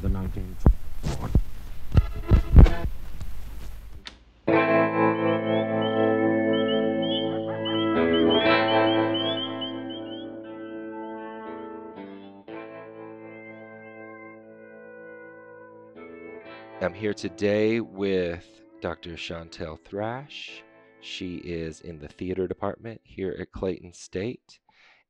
the 19th. I'm here today with Dr. Shontelle Thrash. She is in the theater department here at Clayton State,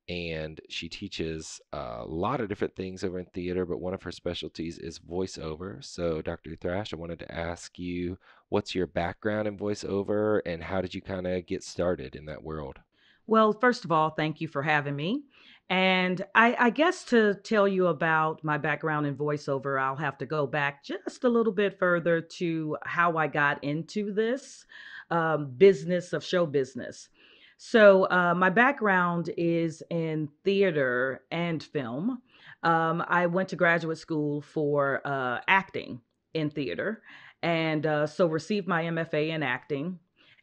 and she teaches a lot of different things over in theater, but one of her specialties is voiceover. So, Dr. Thrash, I wanted to ask you, what's your background in voiceover, and how did you kind of get started in that world? Well, first of all, thank you for having me. And I guess to tell you about my background in voiceover, I'll have to go back just a little bit further to how I got into this business of show business. So, my background is in theater and film. I went to graduate school for acting in theater, and so received my MFA in acting.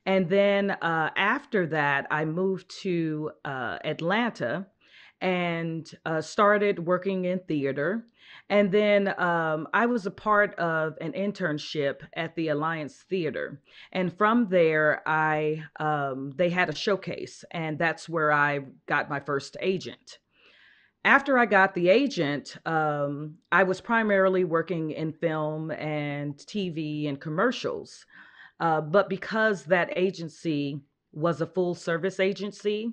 And then after that, I moved to Atlanta and started working in theater. And then I was a part of an internship at the Alliance Theater. And from there, I they had a showcase, and that's where I got my first agent. After I got the agent, I was primarily working in film and TV and commercials. But because that agency was a full service agency,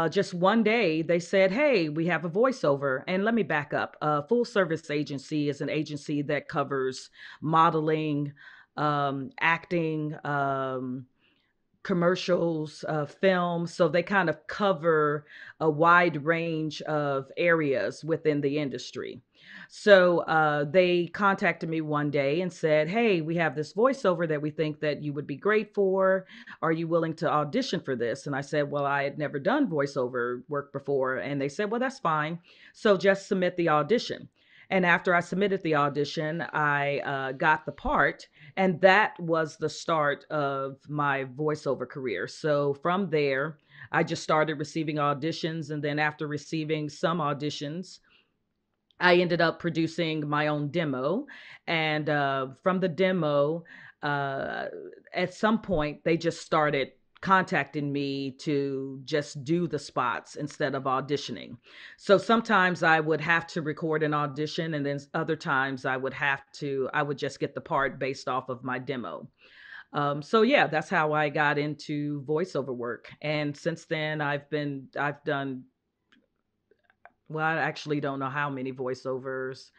just one day they said, "Hey, we have a voiceover." And let me back up. A full service agency is an agency that covers modeling, acting, commercials, film. So they kind of cover a wide range of areas within the industry. So they contacted me one day and said, "Hey, we have this voiceover that we think that you would be great for. Are you willing to audition for this?" And I said, "Well, I had never done voiceover work before." And they said, "Well, that's fine. So just submit the audition." And after I submitted the audition, I got the part. And that was the start of my voiceover career. So from there, I just started receiving auditions. And then after receiving some auditions, I ended up producing my own demo. And from the demo, uh, at some point, they just started contacting me to just do the spots instead of auditioning. So sometimes I would have to record an audition, and then other times I would just get the part based off of my demo. So yeah, that's how I got into voiceover work. And since then, I've done, well, I actually don't know how many voiceovers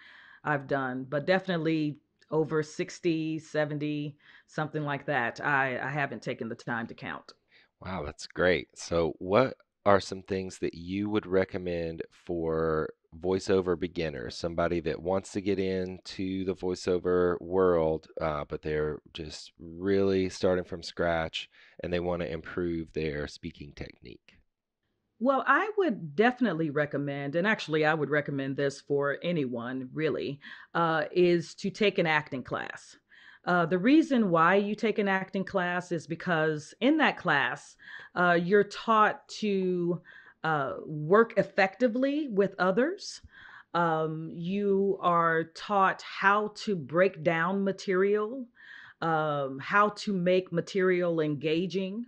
I've done, but definitely over 60, 70, something like that. I haven't taken the time to count. Wow, that's great. So, what are some things that you would recommend for voiceover beginners? Somebody that wants to get into the voiceover world, but they're just really starting from scratch and they want to improve their speaking technique. Well, I would definitely recommend, and actually, I would recommend this for anyone really, is to take an acting class. The reason why you take an acting class is because in that class, you're taught to work effectively with others. You are taught how to break down material, how to make material engaging,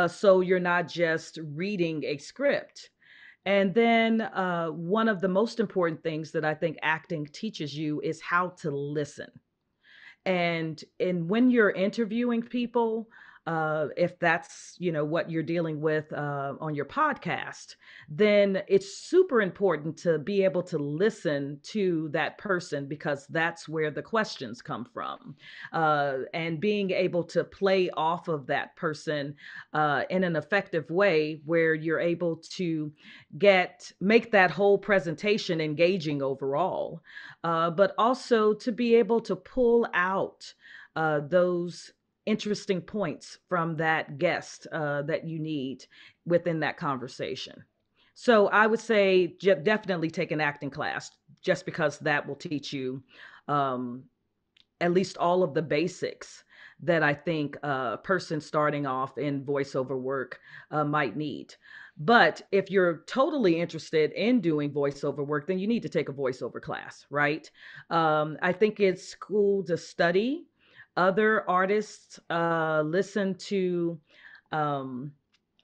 so you're not just reading a script. And then one of the most important things that I think acting teaches you is how to listen. And when you're interviewing people, if that's what you're dealing with on your podcast, then it's super important to be able to listen to that person, because that's where the questions come from, and being able to play off of that person in an effective way where you're able to get make that whole presentation engaging overall, but also to be able to pull out those interesting points from that guest that you need within that conversation. So I would say definitely take an acting class, just because that will teach you um, at least all of the basics that I think a person starting off in voiceover work might need. But if you're totally interested in doing voiceover work, then you need to take a voiceover class, right? I think it's cool to study other artists, listen to um,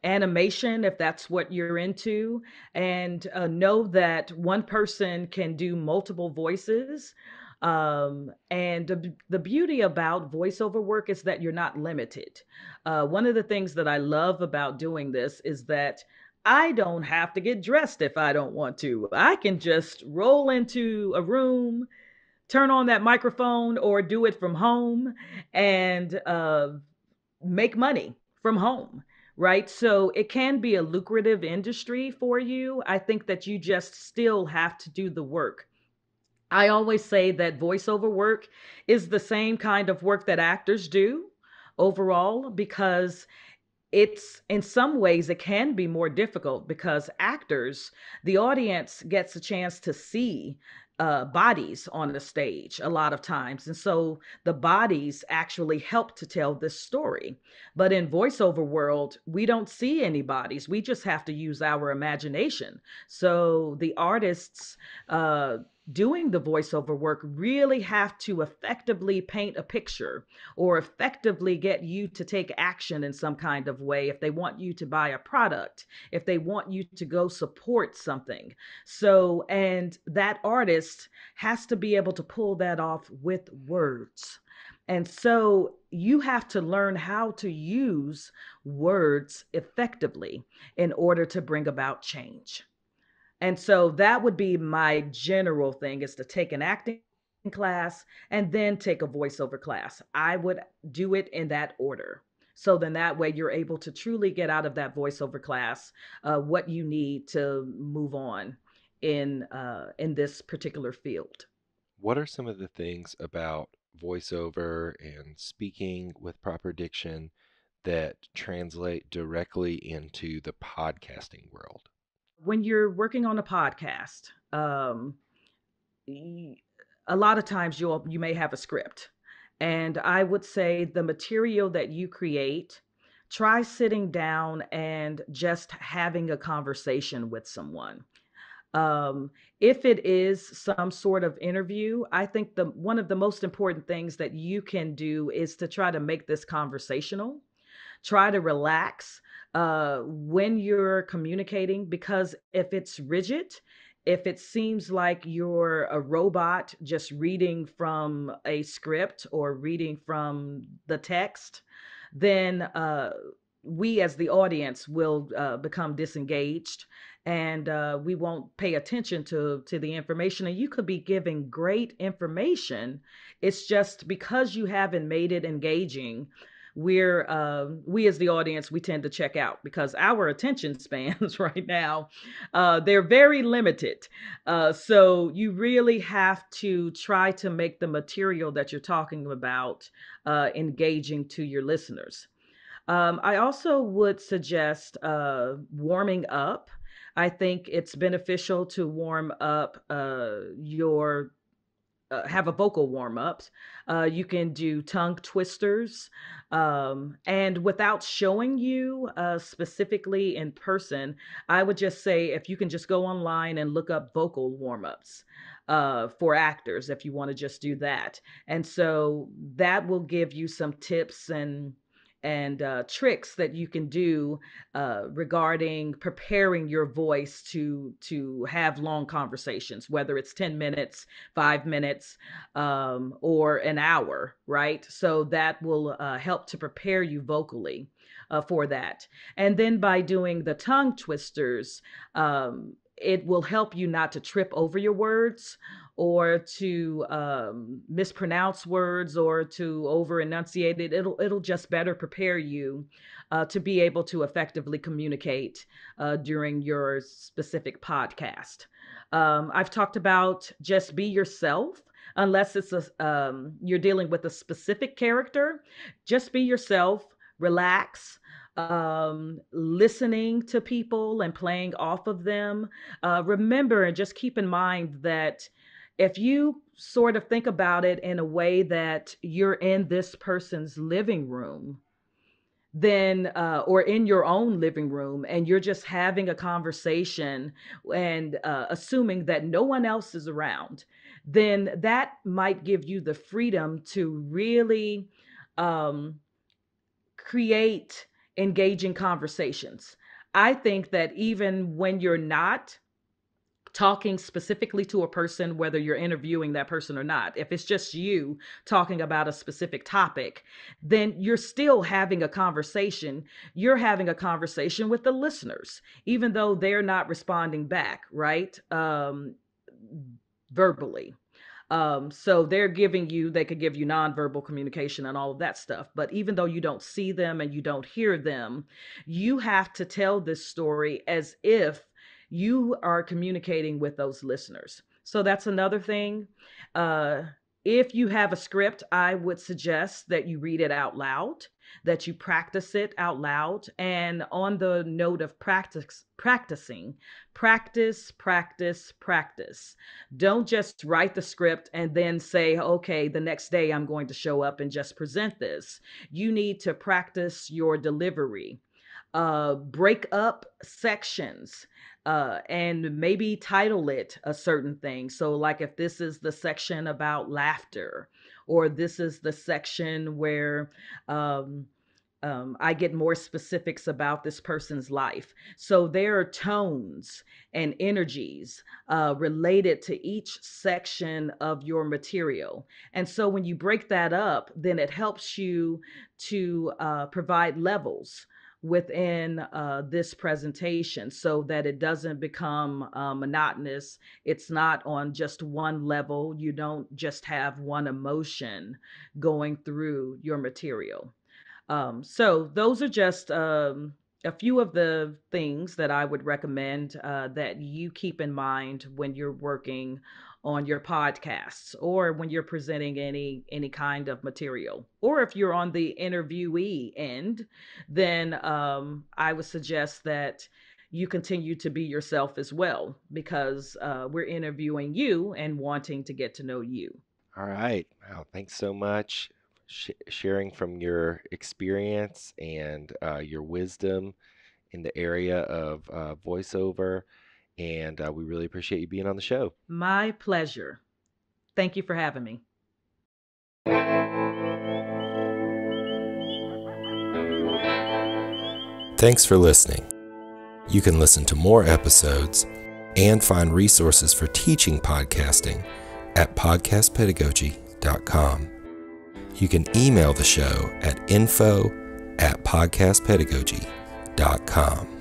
animation if that's what you're into, and know that one person can do multiple voices. And the beauty about voiceover work is that you're not limited. One of the things that I love about doing this is that I don't have to get dressed if I don't want to. I can just roll into a room, turn on that microphone, or do it from home and make money from home, right? So it can be a lucrative industry for you. I think that you just still have to do the work. I always say that voiceover work is the same kind of work that actors do overall, because it's in some ways it can be more difficult because actors, the audience gets a chance to see bodies on the stage a lot of times, and so the bodies actually help to tell this story. But in voiceover world, we don't see any bodies, we just have to use our imagination. So the artists uh, doing the voiceover work really have to effectively paint a picture or effectively get you to take action in some kind of way if they want you to buy a product, if they want you to go support something. So, and that artist has to be able to pull that off with words. And so you have to learn how to use words effectively in order to bring about change. And so that would be my general thing, is to take an acting class and then take a voiceover class. I would do it in that order. So then that way you're able to truly get out of that voiceover class what you need to move on in this particular field. What are some of the things about voiceover and speaking with proper diction that translate directly into the podcasting world? When you're working on a podcast, a lot of times you may have a script, and I would say the material that you create, try sitting down and just having a conversation with someone. um, if it is some sort of interview, I think the one of the most important things that you can do is to try to make this conversational. Try to relax when you're communicating, because if it's rigid, if it seems like you're a robot just reading from a script or reading from the text, then we as the audience will become disengaged, and we won't pay attention to the information. And you could be giving great information, it's just because you haven't made it engaging, we as the audience, we tend to check out because our attention spans right now, they're very limited. So you really have to try to make the material that you're talking about engaging to your listeners. I also would suggest warming up. I think it's beneficial to warm up your have a vocal warm ups. You can do tongue twisters. And without showing you specifically in person, I would just say if you can just go online and look up vocal warm ups for actors, if you want to just do that. And so that will give you some tips and tricks that you can do regarding preparing your voice to have long conversations, whether it's 10 minutes, 5 minutes, or an hour, right? So that will help to prepare you vocally for that. And then by doing the tongue twisters, it will help you not to trip over your words or to mispronounce words or to over enunciate it. It'll just better prepare you to be able to effectively communicate during your specific podcast. I've talked about just be yourself. Unless it's you're dealing with a specific character, just be yourself, relax, listening to people and playing off of them. Remember and just keep in mind that if you sort of think about it in a way that you're in this person's living room, then or in your own living room, and you're just having a conversation and assuming that no one else is around, then that might give you the freedom to really um, create engaging conversations. I think that even when you're not talking specifically to a person, whether you're interviewing that person or not, if it's just you talking about a specific topic, then you're still having a conversation. You're having a conversation with the listeners, even though they're not responding back, right? Verbally. So they could give you nonverbal communication and all of that stuff. But even though you don't see them and you don't hear them, you have to tell this story as if you are communicating with those listeners. So that's another thing. Uh, if you have a script, I would suggest that you read it out loud, that you practice it out loud. And on the note of practicing, practice, practice, practice. Don't just write the script and then say, okay, the next day I'm going to show up and just present this. You need to practice your delivery. Break up sections and maybe title it a certain thing. So, like if this is the section about laughter, or this is the section where um, I get more specifics about this person's life. So there are tones and energies related to each section of your material. And so when you break that up, then it helps you to provide levels within this presentation so that it doesn't become monotonous. It's not on just one level. You don't just have one emotion going through your material. So those are just a few of the things that I would recommend that you keep in mind when you're working on your podcasts, or when you're presenting any kind of material. Or if you're on the interviewee end, then I would suggest that you continue to be yourself as well, because we're interviewing you and wanting to get to know you. All right. Wow. Thanks so much sharing from your experience and your wisdom in the area of voiceover. And we really appreciate you being on the show. My pleasure. Thank you for having me. Thanks for listening. You can listen to more episodes and find resources for teaching podcasting at podcastpedagogy.com. You can email the show at info@podcastpedagogy.com.